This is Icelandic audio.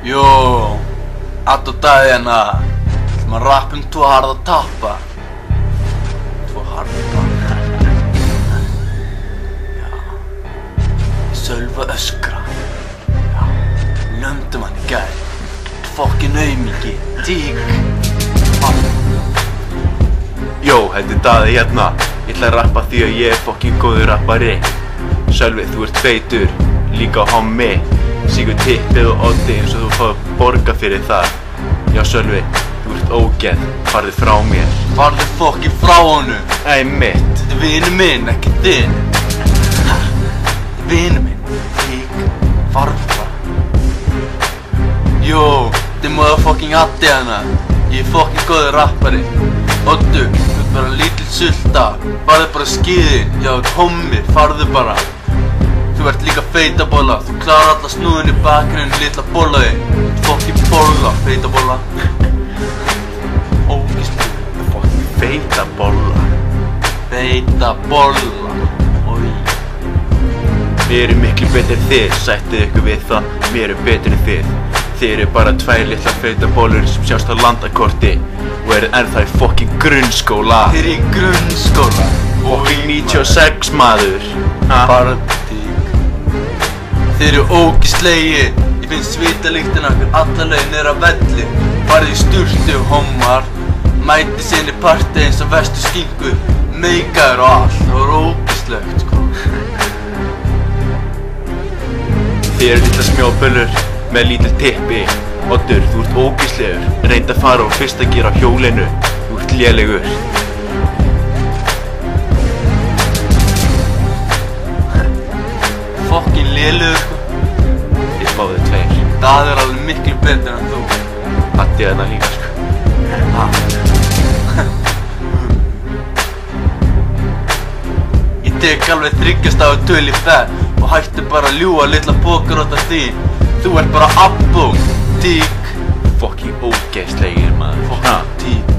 Jo, Addo dagina man rappum två harda tappa. Två harda. Ja. Sölva öskra. Ja. Lömde man í gær. Fucking aumingi. Tík. Jó, þetta Daði hérna. Ég ætla að rappa því að ég fucking góður rappari. Sölvi, þú ert feitur, líka hommi. Sígur tippið og oddi eins og þú fáið borga fyrir það. Já Sölvi, þú ert ógeð, farðu frá mér. Farðu fucking frá honum. Einmitt. Þetta er vinur minn, ekki þinn. Þetta er vinur minn. Tík. Farðu bara. Jó, þetta er motherfucking Addi hana. Ég er fucking góður rappari. Oddu, þú ert bara lítill sulta. Farðu bara skíðin. Já, þú ert hommi, farðu bara. Þú ert líka feitabolla. Þú klarar alla snúðin í bakgrunn, litla bolla þig. Þú ert fucking bolla, feitabolla. Ógislu. Fucking feitabolla. Feitabolla. Oj. Við erum miklu betri en þið, sættið ykkur við það. Við erum betri en þið. Þið eru bara tvær litlar feitabollur sem sjást á landakorti og eru ennþá í fucking grunnskóla. Þið eru í grunnskóla. Fucking 96 maður. Bara tík. Þið eru ógislegir. Ég finn svitalyktina fyrir alla leið niður að velli. Farið í sturtu hommar. Mæti sinni partí eins og vestu skingu. Meikaður og allt. Það var ógislegt sko. Þið eru litla smjáböllur með lítil tippi. Oddur, þú ert ógislegur. Reynd að fara á fyrsta gír á hjólinu. Þú ert lélegur. Fucking lélugur sko. Þið báðið tveir. Það er alveg miklu betur en þú. Addi þarna líka sko. Ég tek alveg 3 stafa töl í það og hættu bara að ljúga litla pókaróta þín. Þú ert bara Abbo, tík. Fucking ógeðslegir maður. Fucking tík.